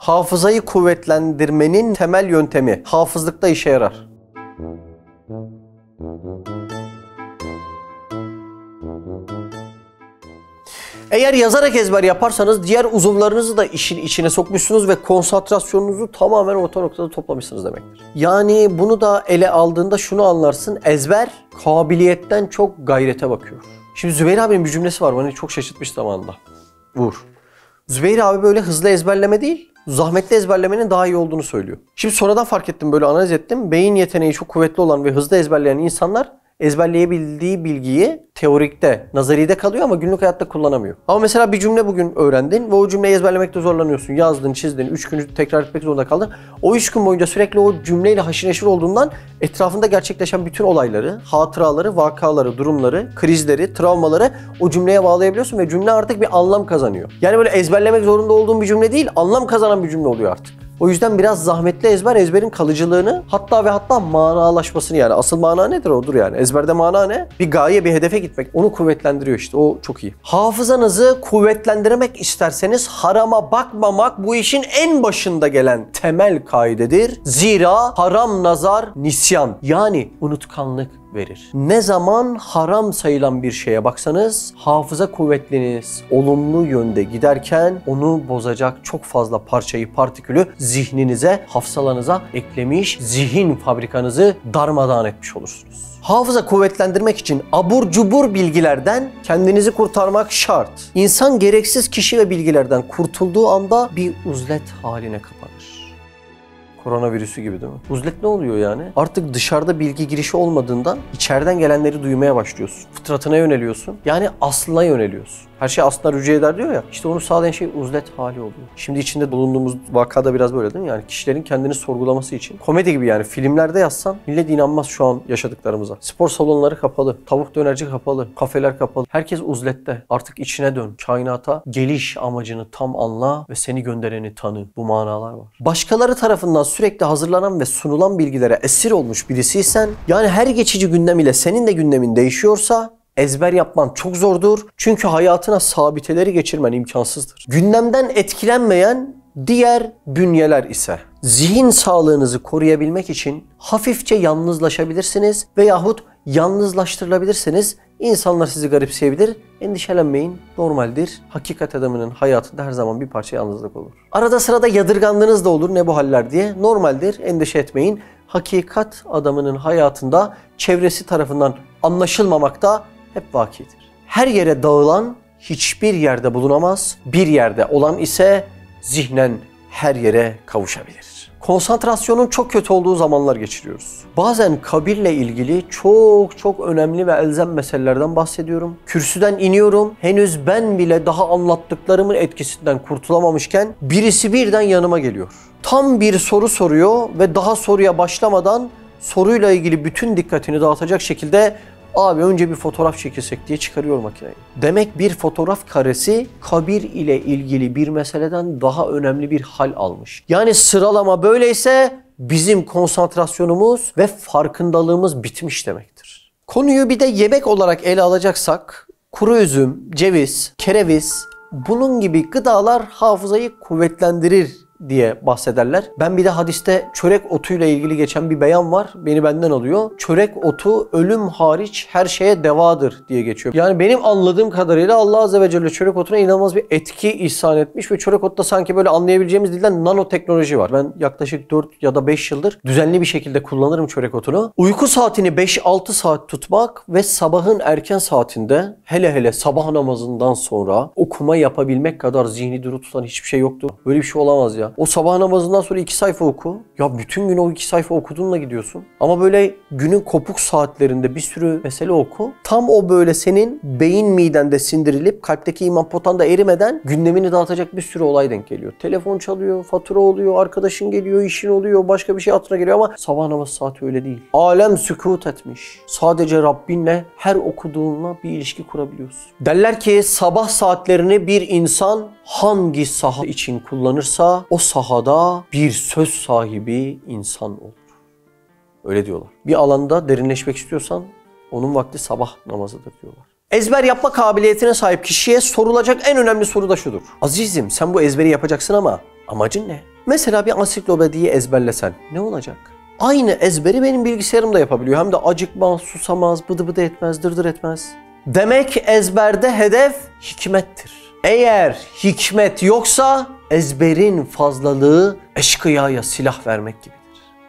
Hafızayı kuvvetlendirmenin temel yöntemi hafızlıkta işe yarar. Eğer yazarak ezber yaparsanız diğer uzuvlarınızı da işin içine sokmuşsunuz ve konsantrasyonunuzu tamamen orta noktada toplamışsınız demektir. Yani bunu da ele aldığında şunu anlarsın. Ezber kabiliyetten çok gayrete bakıyor. Şimdi Zübeyir abinin bir cümlesi var. Beni çok şaşırtmış zamanında. Vur. Zübeyir abi böyle hızlı ezberleme değil, zahmetli ezberlemenin daha iyi olduğunu söylüyor. Şimdi sonradan fark ettim, böyle analiz ettim. Beyin yeteneği çok kuvvetli olan ve hızlı ezberleyen insanlar ezberleyebildiği bilgiyi teorikte, nazaride kalıyor ama günlük hayatta kullanamıyor. Ama mesela bir cümle bugün öğrendin ve o cümleyi ezberlemekte zorlanıyorsun. Yazdın, çizdin, 3 gün tekrar etmek zorunda kaldın. O 3 gün boyunca sürekli o cümleyle haşır neşir olduğundan etrafında gerçekleşen bütün olayları, hatıraları, vakaları, durumları, krizleri, travmaları o cümleye bağlayabiliyorsun ve cümle artık bir anlam kazanıyor. Yani böyle ezberlemek zorunda olduğun bir cümle değil, anlam kazanan bir cümle oluyor artık. O yüzden biraz zahmetli ezber, ezberin kalıcılığını hatta manalaşmasını, yani asıl mana nedir odur yani. Ezberde mana ne? Bir gaye, bir hedefe gitmek. Onu kuvvetlendiriyor işte. O çok iyi. Hafızanızı kuvvetlendirmek isterseniz harama bakmamak bu işin en başında gelen temel kaidedir. Zira haram nazar nisyan, yani unutkanlık verir. Ne zaman haram sayılan bir şeye baksanız hafıza kuvvetliniz olumlu yönde giderken onu bozacak çok fazla parçayı, partikülü zihninize, hafsalanıza eklemiş, zihin fabrikanızı darmadağın etmiş olursunuz. Hafıza kuvvetlendirmek için abur cubur bilgilerden kendinizi kurtarmak şart. İnsan gereksiz kişi ve bilgilerden kurtulduğu anda bir uzlet haline kapanır. Koronavirüsü gibi değil mi? Uzlet ne oluyor yani? Artık dışarıda bilgi girişi olmadığından içeriden gelenleri duymaya başlıyorsun. Fıtratına yöneliyorsun. Yani aslına yöneliyorsun. Her şey aslına rücu eder diyor ya. İşte onu sağlayan şey uzlet hali oluyor. Şimdi içinde bulunduğumuz vakada biraz böyle değil mi? Yani kişilerin kendini sorgulaması için. Komedi gibi yani. Filmlerde yazsan millet inanmaz şu an yaşadıklarımıza. Spor salonları kapalı. Tavuk dönerci kapalı. Kafeler kapalı. Herkes uzlette. Artık içine dön. Kainata geliş amacını tam anla ve seni göndereni tanı. Bu manalar var. Başkaları tarafından sürekli hazırlanan ve sunulan bilgilere esir olmuş birisiysen, yani her geçici gündem ile senin de gündemin değişiyorsa ezber yapman çok zordur. Çünkü hayatına sabiteleri geçirmen imkansızdır. Gündemden etkilenmeyen diğer bünyeler ise zihin sağlığınızı koruyabilmek için hafifçe yalnızlaşabilirsiniz veyahut yalnızlaştırılabilirsiniz. İnsanlar sizi garipseyebilir. Endişelenmeyin, normaldir. Hakikat adamının hayatında her zaman bir parça yalnızlık olur. Arada sırada yadırgandığınız da olur, ne bu haller diye. Normaldir, endişe etmeyin. Hakikat adamının hayatında çevresi tarafından anlaşılmamak da hep vakidir. Her yere dağılan hiçbir yerde bulunamaz. Bir yerde olan ise zihnen her yere kavuşabilir. Konsantrasyonun çok kötü olduğu zamanlar geçiriyoruz. Bazen kabirle ilgili çok önemli ve elzem meselelerden bahsediyorum. Kürsüden iniyorum. Henüz ben bile daha anlattıklarımın etkisinden kurtulamamışken birisi birden yanıma geliyor. Tam bir soru soruyor ve daha soruya başlamadan soruyla ilgili bütün dikkatini dağıtacak şekilde "Abi önce bir fotoğraf çekilsek" diye çıkarıyor makineyi. Demek bir fotoğraf karesi kabir ile ilgili bir meseleden daha önemli bir hal almış. Yani sıralama böyleyse bizim konsantrasyonumuz ve farkındalığımız bitmiş demektir. Konuyu bir de yemek olarak ele alacaksak kuru üzüm, ceviz, kereviz, bunun gibi gıdalar hafızayı kuvvetlendirir diye bahsederler. Ben bir de hadiste çörek otuyla ilgili geçen bir beyan var. Beni benden alıyor. Çörek otu ölüm hariç her şeye devadır diye geçiyor. Yani benim anladığım kadarıyla Allah Azze ve Celle çörek otuna inanılmaz bir etki ihsan etmiş ve çörek otta sanki böyle anlayabileceğimiz dilden nanoteknoloji var. Ben yaklaşık 4 ya da 5 yıldır düzenli bir şekilde kullanırım çörek otunu. Uyku saatini 5-6 saat tutmak ve sabahın erken saatinde, hele sabah namazından sonra okuma yapabilmek kadar zihni duru tutan hiçbir şey yoktur. Böyle bir şey olamaz ya. O sabah namazından sonra 2 sayfa oku. Ya bütün gün o 2 sayfa okuduğunla gidiyorsun. Ama böyle günün kopuk saatlerinde bir sürü mesele oku. Tam o böyle senin beyin midende sindirilip kalpteki iman potanda erimeden gündemini dağıtacak bir sürü olay denk geliyor. Telefon çalıyor, fatura oluyor, arkadaşın geliyor, işin oluyor, başka bir şey aklına geliyor ama sabah namaz saati öyle değil. Alem sükût etmiş. Sadece Rabbinle her okuduğunla bir ilişki kurabiliyorsun. Derler ki sabah saatlerini bir insan hangi saha için kullanırsa o sahada bir söz sahibi insan olur. Öyle diyorlar. Bir alanda derinleşmek istiyorsan onun vakti sabah namazıdır diyorlar. Ezber yapma kabiliyetine sahip kişiye sorulacak en önemli soru da şudur. Azizim, sen bu ezberi yapacaksın ama amacın ne? Mesela bir ansiklopediyi ezberlesen ne olacak? Aynı ezberi benim bilgisayarım da yapabiliyor. Hem de acıkmaz, susamaz, bıdı bıdı etmez, dırdır etmez. Demek ezberde hedef hikmettir. Eğer hikmet yoksa ezberin fazlalığı eşkıyaya silah vermek gibidir.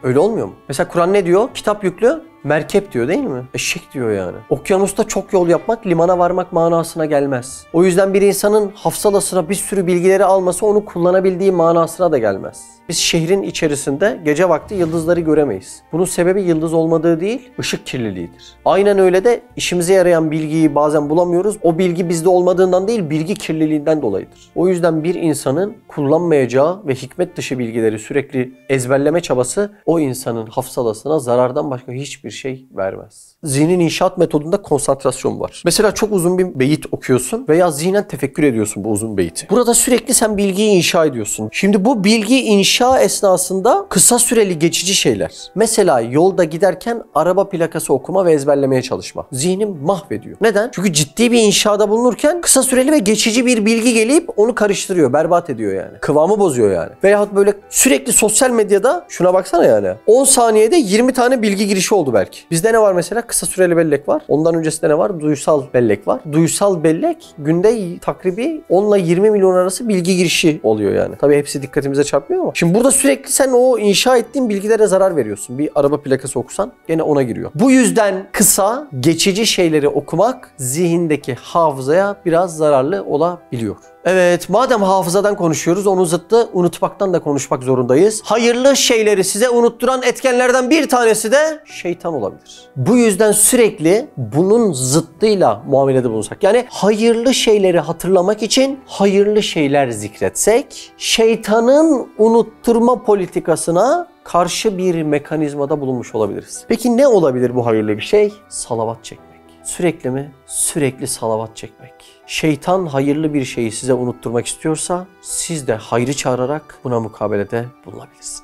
Öyle olmuyor mu? Mesela Kur'an ne diyor? Kitap yüklü, merkep diyor değil mi? Eşek diyor yani. Okyanusta çok yol yapmak, limana varmak manasına gelmez. O yüzden bir insanın hafsalasına bir sürü bilgileri alması onu kullanabildiği manasına da gelmez. Biz şehrin içerisinde gece vakti yıldızları göremeyiz. Bunun sebebi yıldız olmadığı değil, ışık kirliliğidir. Aynen öyle de işimize yarayan bilgiyi bazen bulamıyoruz. O bilgi bizde olmadığından değil, bilgi kirliliğinden dolayıdır. O yüzden bir insanın kullanmayacağı ve hikmet dışı bilgileri sürekli ezberleme çabası o insanın hafsalasına zarardan başka hiçbir şey vermez. Zihnin inşaat metodunda konsantrasyon var. Mesela çok uzun bir beyit okuyorsun veya zihnen tefekkür ediyorsun bu uzun beyti. Burada sürekli sen bilgiyi inşa ediyorsun. Şimdi bu bilgi inşa esnasında kısa süreli geçici şeyler. Mesela yolda giderken araba plakası okuma ve ezberlemeye çalışma. Zihnim mahvediyor. Neden? Çünkü ciddi bir inşada bulunurken kısa süreli ve geçici bir bilgi gelip onu karıştırıyor, berbat ediyor yani. Kıvamı bozuyor yani. Veyahut böyle sürekli sosyal medyada şuna baksana yani. 10 saniyede 20 tane bilgi girişi oldu belki. Bizde ne var mesela? Kısa süreli bellek var. Ondan öncesinde ne var? Duysal bellek var. Duysal bellek günde takribi 10 ile 20 milyon arası bilgi girişi oluyor yani. Tabii hepsi dikkatimize çarpmıyor ama. Şimdi burada sürekli sen o inşa ettiğin bilgilere zarar veriyorsun. Bir araba plakası okusan gene ona giriyor. Bu yüzden kısa, geçici şeyleri okumak zihindeki hafızaya biraz zararlı olabiliyor. Evet, madem hafızadan konuşuyoruz, onun zıttı unutmaktan da konuşmak zorundayız. Hayırlı şeyleri size unutturan etkenlerden bir tanesi de şeytan olabilir. Bu yüzden sürekli bunun zıttıyla muamelede bulunsak. Yani hayırlı şeyleri hatırlamak için hayırlı şeyler zikretsek, şeytanın unutturma politikasına karşı bir mekanizmada bulunmuş olabiliriz. Peki ne olabilir bu hayırlı bir şey? Salavat çekmek. Sürekli mi? Sürekli salavat çekmek. Şeytan hayırlı bir şeyi size unutturmak istiyorsa siz de hayrı çağırarak buna mukabelede bulunabilirsiniz.